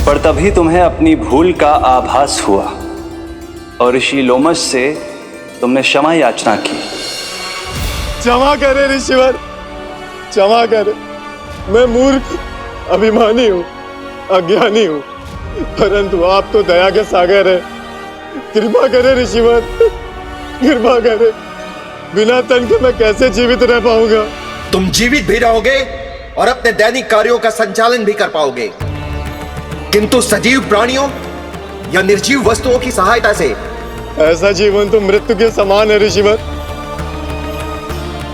पर तभी तुम्हें अपनी भूल का आभास हुआ और ऋषि लोमस से तुमने क्षमा याचना की। क्षमा करे ऋषिवर, क्षमा करे। मैं मूर्ख, अभिमानी हूँ, अज्ञानी हूँ, परंतु आप तो दया के सागर है। कृपा करे ऋषिवर, कृपा करे। बिना तन के मैं कैसे जीवित रह पाऊंगा? तुम जीवित भी रहोगे और अपने दैनिक कार्यों का संचालन भी कर पाओगे, किंतु सजीव प्राणियों या निर्जीव वस्तुओं की सहायता से ऐसा जीवन तो मृत्यु के समान है ऋषिवर।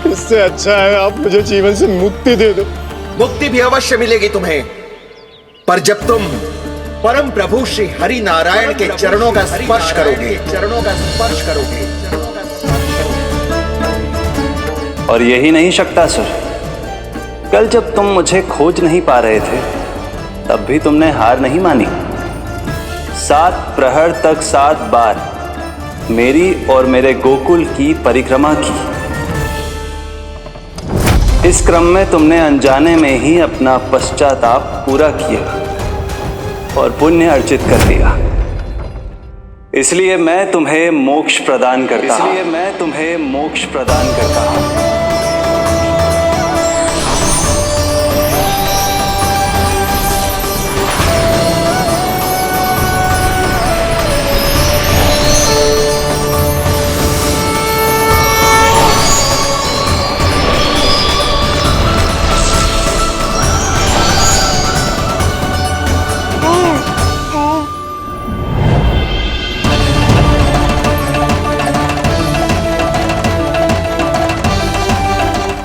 इससे अच्छा है आप मुझे जीवन से मुक्ति दे दो। मुक्ति भी अवश्य मिलेगी तुम्हें, पर जब तुम परम प्रभु श्री हरि नारायण के चरणों का स्पर्श करोगे, चरणों का स्पर्श करोगे। और यही नहीं शक्तासुर, कल जब तुम मुझे खोज नहीं पा रहे थे, तब भी तुमने हार नहीं मानी। 7 प्रहर तक 7 बार मेरी और मेरे गोकुल की परिक्रमा की। इस क्रम में तुमने अनजाने में ही अपना पश्चाताप पूरा किया और पुण्य अर्जित कर लिया। इसलिए मैं तुम्हें मोक्ष प्रदान करता हूं। इसलिए मैं तुम्हें मोक्ष प्रदान करता हूं।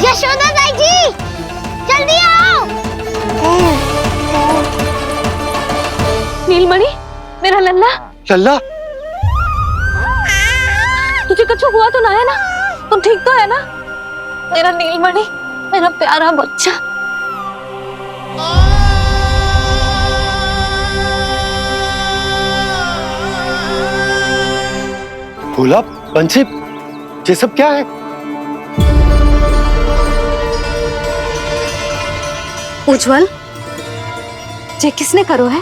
यशोदा दाई जी, जल्दी आओ। नीलमणि, मेरा लल्ला। लल्ला, तुझे कुछ हुआ तो ना है ना? तुम ठीक तो है ना? मेरा नीलमणि, मेरा प्यारा बच्चा। भोला, बंसी, ये सब क्या है? उज्जवल, ये किसने करो है?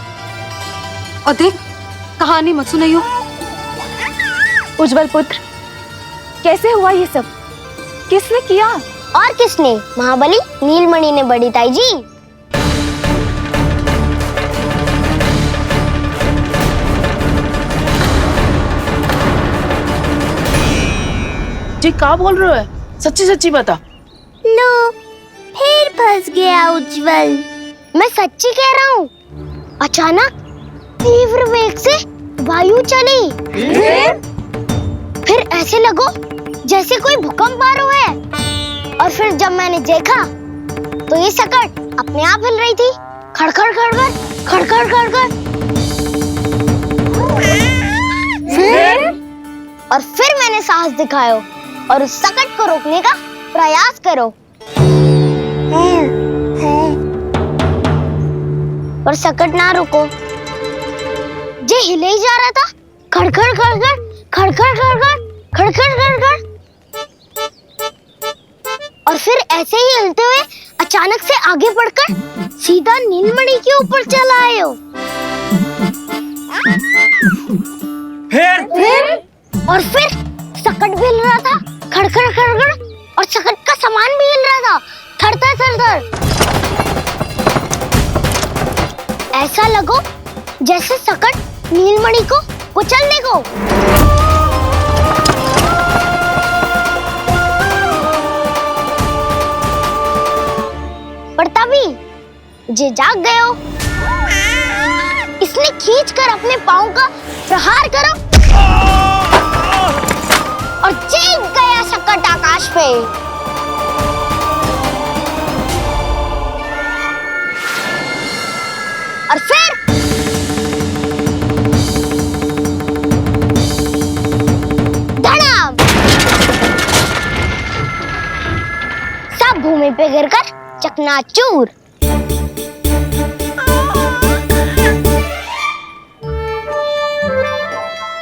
और देख, कहानी मत सुनाइयो। उज्जवल पुत्र, कैसे हुआ ये सब? किसने किया? और किसने? महाबली नीलमणि ने बड़ी ताई जी। जी क्या बोल रहे हो? सच्ची सच्ची बता। लो, फिर फंस गया उज्जवल। मैं सच्ची कह रहा हूँ। अचानक तीव्र वेग से वायु चली। फिर ऐसे लगो जैसे कोई भूकंप आ रहा है। और फिर जब मैंने देखा तो ये सकट अपने आप हिल रही थी, खड़खड़ खड़खड़ खड़खड़ खड़खड़। फिर मैंने साहस दिखाया और उस सकट को रोकने का प्रयास करो। और सकट ना रुको, जे हिले ही जा रहा था, खड़खड़ खड़खड़ खड़खड़ खड़खड़ खड़खड़ खड़खड़। और फिर ऐसे ही हिलते हुए अचानक से आगे बढ़कर सीधा नीलमणि के ऊपर चला आए हो। फिर सकट भी हिल रहा था, खड़खड़ खड़खड़, और सकट का सामान भी हिल रहा था, थरथर थरथर। ऐसा लगो जैसे सकट नीलमणि को कुचलने को। पर तभी जे जाग गए हो। इसने खींचकर अपने पांव का प्रहार करो और चीख गया सकट आकाश पे। और फिर धड़ाम, सब भूमि पे गिरकर चकनाचूर।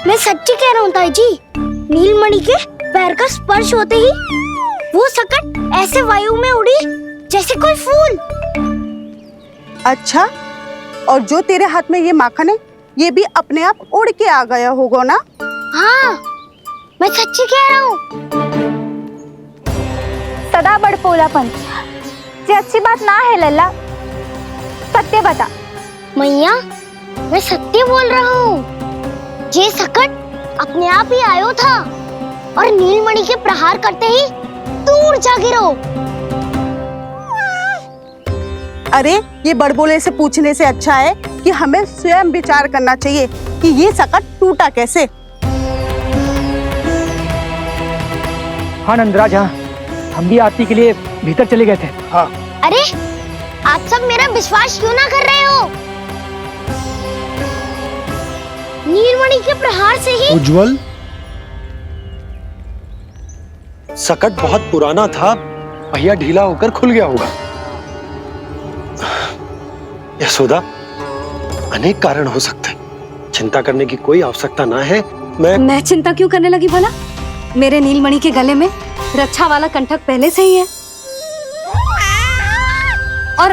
मैं सच्ची कह रहा हूँ ताई जी, नीलमणि के पैर का स्पर्श होते ही वो सकट ऐसे वायु में उड़ी जैसे कोई फूल। अच्छा, और जो तेरे हाथ में ये माखन है, ये भी अपने आप उड़ के आ गया होगा ना? हाँ, मैं सच्ची कह रहा हूँ। सदा बड़पोलापन ये अच्छी बात ना है लल्ला, सत्य बता। मैया, मैं सत्य बोल रहा हूँ। ये सकट अपने आप ही आयो था और नीलमणि के प्रहार करते ही दूर जा गिरो। अरे, ये बड़बोले से पूछने से अच्छा है कि हमें स्वयं विचार करना चाहिए कि ये सकट टूटा कैसे। हाँ नंदराज, हाँ, हम भी आरती के लिए भीतर चले गए थे। हाँ। अरे, आप सब मेरा विश्वास क्यों ना कर रहे हो? नीलमणि के प्रहार से ही उज्जवल, सकट बहुत पुराना था, पहिया ढीला होकर खुल गया होगा। यशोदा, अनेक कारण हो सकते हैं, चिंता करने की कोई आवश्यकता ना है। मैं चिंता क्यों करने लगी भला? मेरे नीलमणि के गले में रक्षा वाला कंठक पहले से ही है। और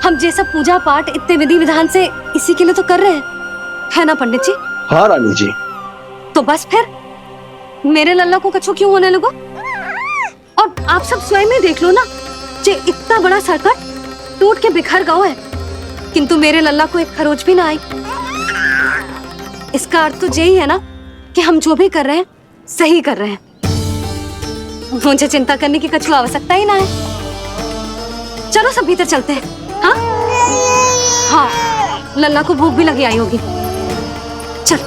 हम जैसा पूजा पाठ इतने विधि विधान से इसी के लिए तो कर रहे हैं, है ना पंडित जी? हाँ रानी जी। तो बस फिर मेरे लल्ला को कछु क्यों होने लगा? और आप सब स्वयं ही देख लो ना, जे इतना बड़ा सकट टूट के बिखर गया है, किंतु मेरे लल्ला को एक खरोच भी ना आई। इसका अर्थ तो यही है ना कि हम जो भी कर रहे हैं सही कर रहे हैं। मुझे चिंता करने की कछु आवश्यकता ही ना है। चलो सब भीतर चलते हैं। हाँ हाँ, लल्ला को भूख भी लगी आई होगी। चल।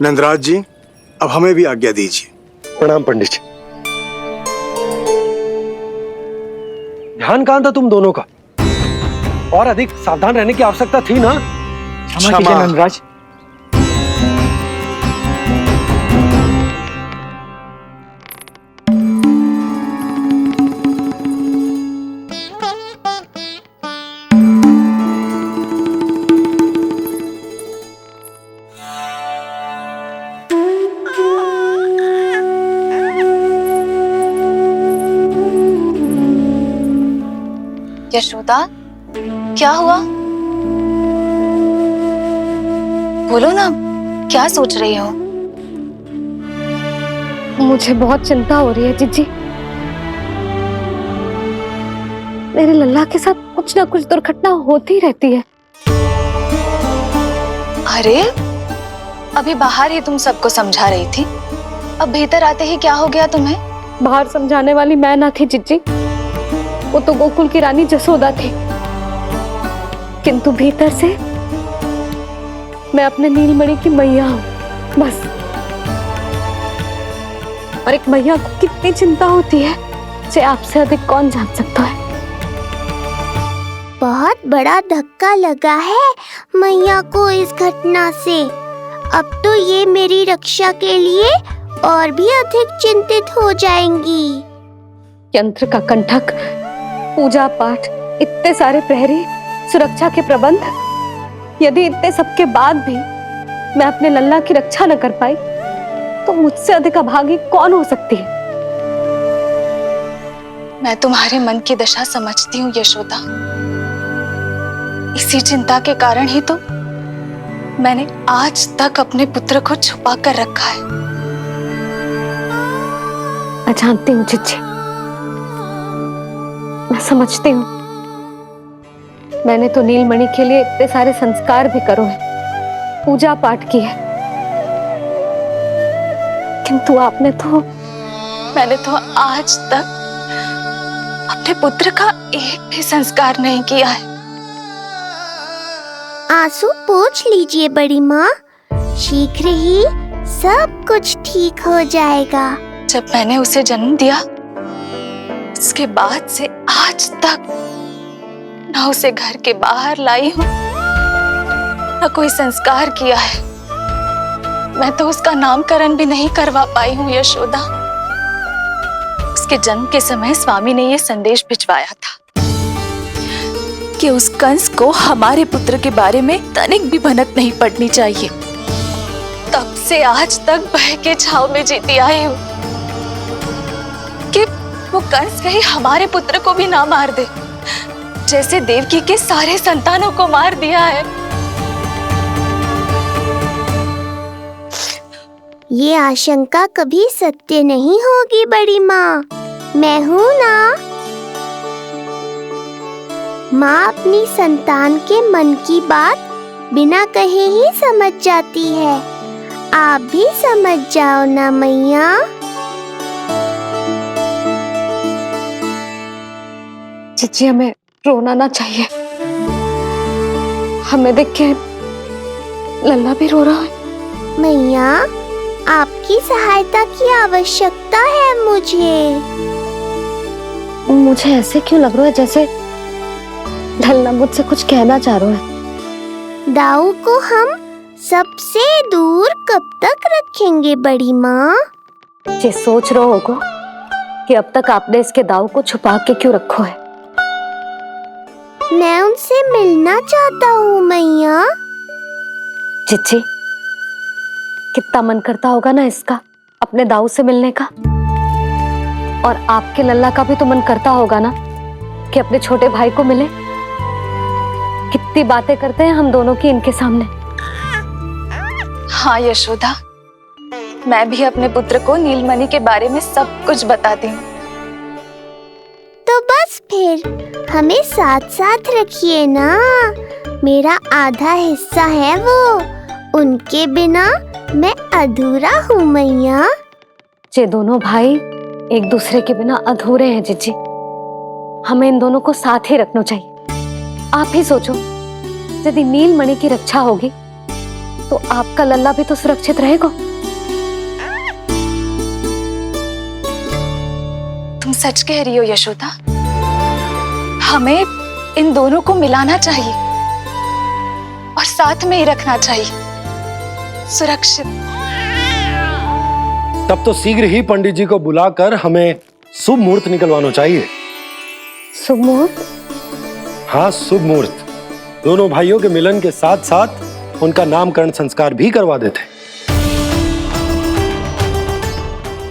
नंदराज जी, अब हमें भी आज्ञा दीजिए। प्रणाम पंडित जी। ध्यान कहाँ था तुम दोनों का? और अधिक सावधान रहने की आवश्यकता थी ना? क्षमा कीजिए नंदराज। यशोदा, क्या हुआ? बोलो ना, क्या सोच रही हो? मुझे बहुत चिंता हो रही है जीजी। मेरे लल्ला के साथ कुछ ना कुछ दुर्घटना होती रहती है। अरे अभी बाहर ही तुम सबको समझा रही थी, अब भीतर आते ही क्या हो गया तुम्हें? बाहर समझाने वाली मैं ना थी जीजी, वो तो गोकुल की रानी जसोदा थी। किंतु भीतर से मैं अपने नीलमणि की मैया हूँ, बस। और एक मैया को कितनी चिंता होती है, इसे आपसे अधिक कौन जान सकता है। बहुत बड़ा धक्का लगा है मैया को इस घटना से। अब तो ये मेरी रक्षा के लिए और भी अधिक चिंतित हो जाएंगी। यंत्र का कंठक, पूजा पाठ, इतने सारे प्रहरी, सुरक्षा के प्रबंध, यदि इतने सबके बाद भी मैं अपने लल्ला की रक्षा न कर पाई तो मुझसे अधिक अभागी कौन हो सकती है। मैं तुम्हारे मन की दशा समझती हूँ यशोदा। इसी चिंता के कारण ही तो मैंने आज तक अपने पुत्र को छुपा कर रखा है। मैं जानती हूँ जीजी, मैं समझती हूँ। मैंने तो नीलमणि के लिए इतने सारे संस्कार भी करो है, पूजा पाठ की है, किंतु मैंने तो आज तक अपने पुत्र का एक भी संस्कार नहीं किया है। आंसू पोंछ लीजिए बड़ी माँ, शीघ्र ही सब कुछ ठीक हो जाएगा। जब मैंने उसे जन्म दिया उसके बाद से आज तक ना उसे घर के बाहर लाई हूँ, ना कोई संस्कार किया है। मैं तो उसका नामकरण भी नहीं करवा पाई हूँ यशोदा। उसके जन्म के समय स्वामी ने ये संदेश भिजवाया था कि उस कंस को हमारे पुत्र के बारे में तनिक भी भनक नहीं पड़नी चाहिए। तब से आज तक भय के छाव में जीती आई हूँ कि वो कंस कहीं हमारे पुत्र को भी ना मार दे, जैसे देवकी के सारे संतानों को मार दिया है। ये आशंका कभी सत्य नहीं होगी बड़ी माँ, मैं हूँ ना। माँ अपनी संतान के मन की बात बिना कहे ही समझ जाती है। आप भी समझ जाओ ना मैया। जीजी, हमें रोना ना चाहिए। हमें देख के लल्ला भी रो रहा है। मैया, आपकी सहायता की आवश्यकता है मुझे ऐसे क्यों लग रहा है जैसे लल्ला मुझसे कुछ कहना चाह रहा है। दाऊ को हम सबसे दूर कब तक रखेंगे बड़ी माँ? ये सोच रहा होगा कि अब तक आपने इसके दाऊ को छुपा के क्यों रखो है। मैं उनसे मिलना चाहता हूँ मैया। चिच्ची, कितना मन करता होगा ना इसका अपने दाऊ से मिलने का। और आपके लल्ला का भी तो मन करता होगा ना कि अपने छोटे भाई को मिले। कितनी बातें करते हैं हम दोनों की इनके सामने। हाँ यशोदा, मैं भी अपने पुत्र को नीलमणि के बारे में सब कुछ बताती हूँ। तो बस फिर हमें साथ साथ रखिए ना। मेरा आधा हिस्सा है वो, उनके बिना मैं अधूरा हूँ मैया। ये दोनों भाई एक दूसरे के बिना अधूरे हैं जीजी। हमें इन दोनों को साथ ही रखना चाहिए। आप ही सोचो, यदि नीलमणि की रक्षा होगी तो आपका लल्ला भी तो सुरक्षित रहेगा। तुम सच कह रही हो यशोदा। हमें इन दोनों को मिलाना चाहिए और साथ में ही रखना चाहिए, सुरक्षित। तब तो शीघ्र ही पंडित जी को बुलाकर हमें शुभ मुहूर्त निकलवाना चाहिए। शुभ मुहूर्त? हाँ, शुभ मुहूर्त। दोनों भाइयों के मिलन के साथ साथ उनका नामकरण संस्कार भी करवा देते।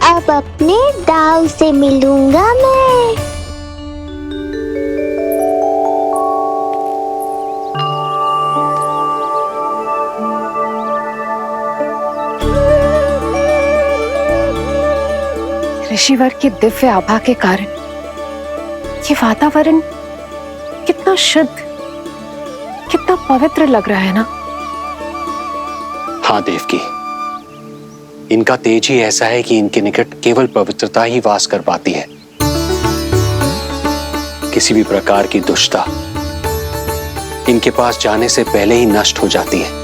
अब अपने दाऊ से मिलूंगा मैं। ऋषिवर की दिव्य आभा के कारण ये वातावरण कितना शुद्ध, कितना पवित्र लग रहा है ना। हाँ देवकी, इनका तेज ही ऐसा है कि इनके निकट केवल पवित्रता ही वास कर पाती है। किसी भी प्रकार की दुष्टता इनके पास जाने से पहले ही नष्ट हो जाती है।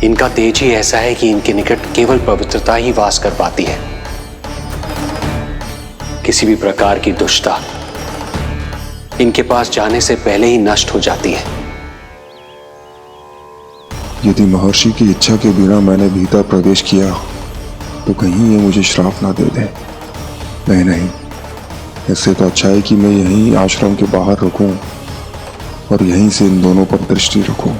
इनका तेज ही ऐसा है कि इनके निकट केवल पवित्रता ही वास कर पाती है। किसी भी प्रकार की दुष्टता इनके पास जाने से पहले ही नष्ट हो जाती है। यदि महर्षि की इच्छा के बिना मैंने भीतर प्रवेश किया तो कहीं ये मुझे श्राप ना दे दे। नहीं नहीं, इससे तो अच्छा है कि मैं यहीं आश्रम के बाहर रुकूं और यहीं से इन दोनों पर दृष्टि रखूं।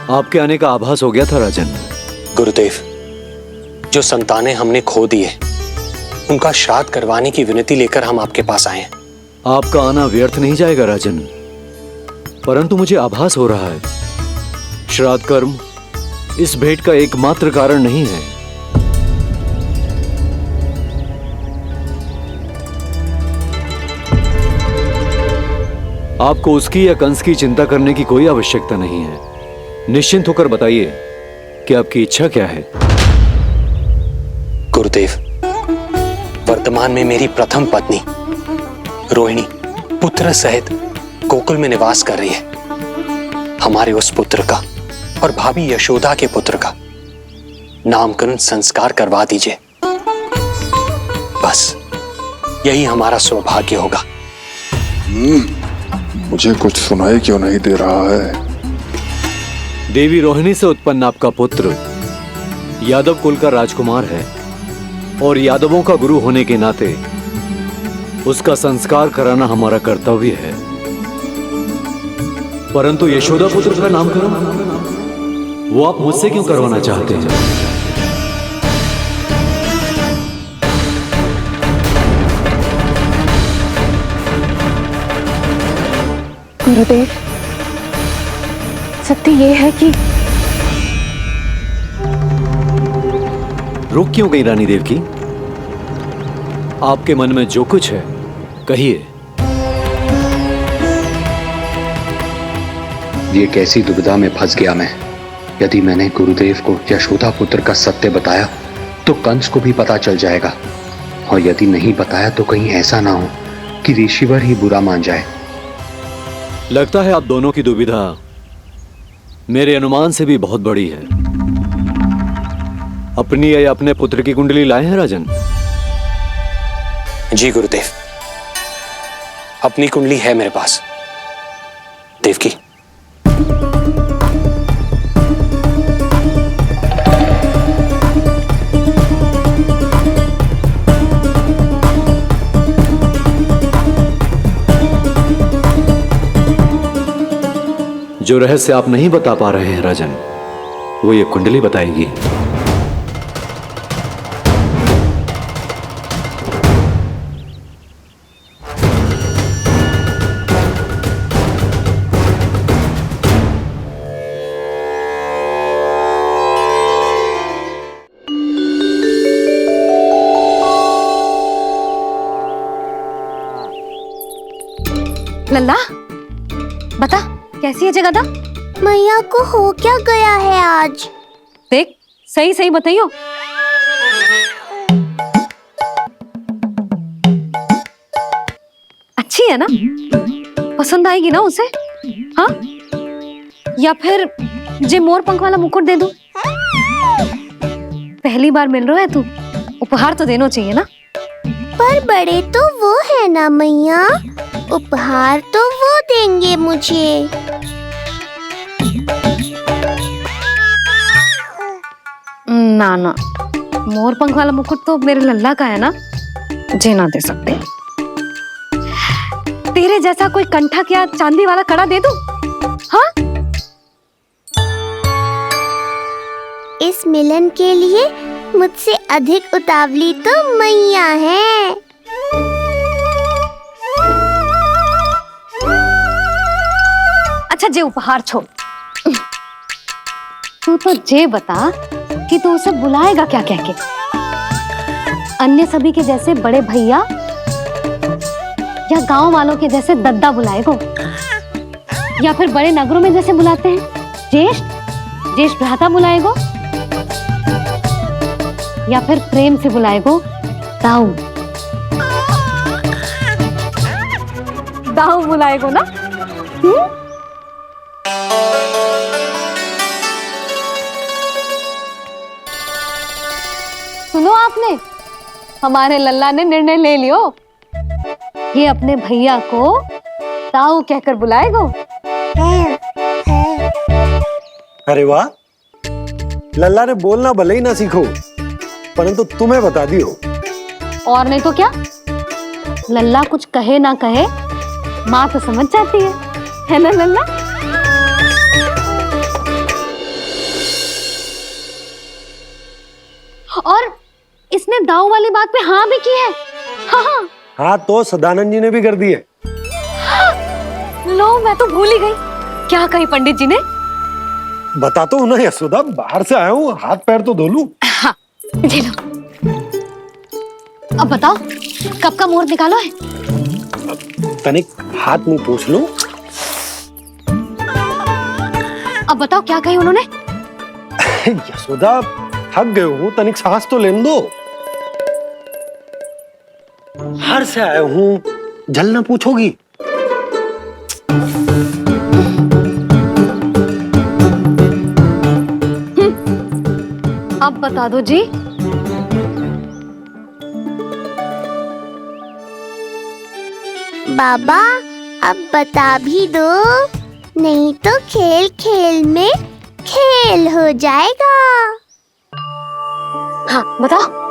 आपके आने का आभास हो गया था राजन। गुरुदेव, जो संतानें हमने खो दी है उनका श्राद्ध करवाने की विनती लेकर हम आपके पास आए हैं। आपका आना व्यर्थ नहीं जाएगा राजन, परंतु मुझे आभास हो रहा है श्राद्ध कर्म इस भेंट का एकमात्र कारण नहीं है। आपको उसकी या कंस की चिंता करने की कोई आवश्यकता नहीं है। निश्चिंत होकर बताइए कि आपकी इच्छा क्या है। गुरुदेव, वर्तमान में मेरी प्रथम पत्नी रोहिणी पुत्र सहित गोकुल में निवास कर रही है। हमारे उस पुत्र का और भाभी यशोदा के पुत्र का नामकरण संस्कार करवा दीजिए। बस यही हमारा सौभाग्य होगा। मुझे कुछ सुनाई क्यों नहीं दे रहा है? देवी रोहिणी से उत्पन्न आपका पुत्र यादव कुल का राजकुमार है और यादवों का गुरु होने के नाते उसका संस्कार कराना हमारा कर्तव्य है। परंतु यशोदा पुत्र का नामकरण वो आप मुझसे क्यों करवाना चाहते हैं? गुरुदेव, सत्य ये है कि रुक क्यों गई रानी देव की? आपके मन में जो कुछ है कहिए। ये कैसी दुविधा में फंस गया मैं। यदि मैंने गुरुदेव को यशोदा पुत्र का सत्य बताया तो कंस को भी पता चल जाएगा, और यदि नहीं बताया तो कहीं ऐसा ना हो कि ऋषिवर ही बुरा मान जाए। लगता है आप दोनों की दुविधा मेरे अनुमान से भी बहुत बड़ी है। अपनी या अपने पुत्र की कुंडली लाए हैं राजन? जी गुरुदेव, अपनी कुंडली है मेरे पास। देवकी, जो रहस्य आप नहीं बता पा रहे हैं राजन, वो ये कुंडली बताएगी। लल्ला बता कैसी है जगदा? मैया को हो क्या गया है आज? देख सही सही बताइयो। अच्छी है ना? पसंद आएगी ना उसे? हाँ? या फिर जे मोर पंख वाला मुकुट दे दूं? पहली बार मिल रहा है तू, उपहार तो देना चाहिए ना। पर बड़े तो वो है ना मैया, उपहार तो वो देंगे मुझे। ना ना, मोर पंख वाला मुकुट तो मेरे लल्ला का है ना, जे ना दे सकते। तेरे जैसा कोई कंठक या चांदी वाला कड़ा दे दूं? हाँ? इस मिलन के लिए मुझसे अधिक उतावली तो मैया है। अच्छा जे उपहार छोड़, तू तो जे बता कि तू उसे बुलाएगा क्या कह के? अन्य सभी के जैसे बड़े भैया या गांव वालों के जैसे दद्दा बुलाएगो, या फिर बड़े नगरों में जैसे बुलाते हैं ज्येष्ठ भ्राता बुलाएगो, या फिर प्रेम से बुलाएगो दाऊ बुलाएगो ना? सुनो आपने, हमारे लल्ला ने निर्णय ले लियो, ये अपने भैया को ताऊ कहकर बुलाएगो। अरे वाह, लल्ला ने बोलना भले ही ना सीखो, परंतु तुम्हें बता दियो। और नहीं तो क्या, लल्ला कुछ कहे ना कहे माँ तो समझ जाती है ना लल्ला? और इसने दाऊ वाली बात पे हाँ भी की है। हाँ हाँ तो सदानंद जी ने भी कर दी है। लो मैं तो भूल ही गई, क्या कही पंडित जी ने? बता तो ना यशोदा, बाहर से आया हूँ, हाथ पैर तो धो लूं। हाँ दे लो। अब बताओ कब का मुहूर्त निकालो है? तनिक हाथ मुंह पूछ लूं। अब बताओ क्या कही उन्होंने? यशोदा थक गए हूँ, तनिक सांस तो लेने दो। बाहर से आया हूँ, जल ना पूछोगी? अब बता दो जी। बाबा अब बता भी दो, नहीं तो खेल खेल में खेल हो जाएगा। हाँ बताओ।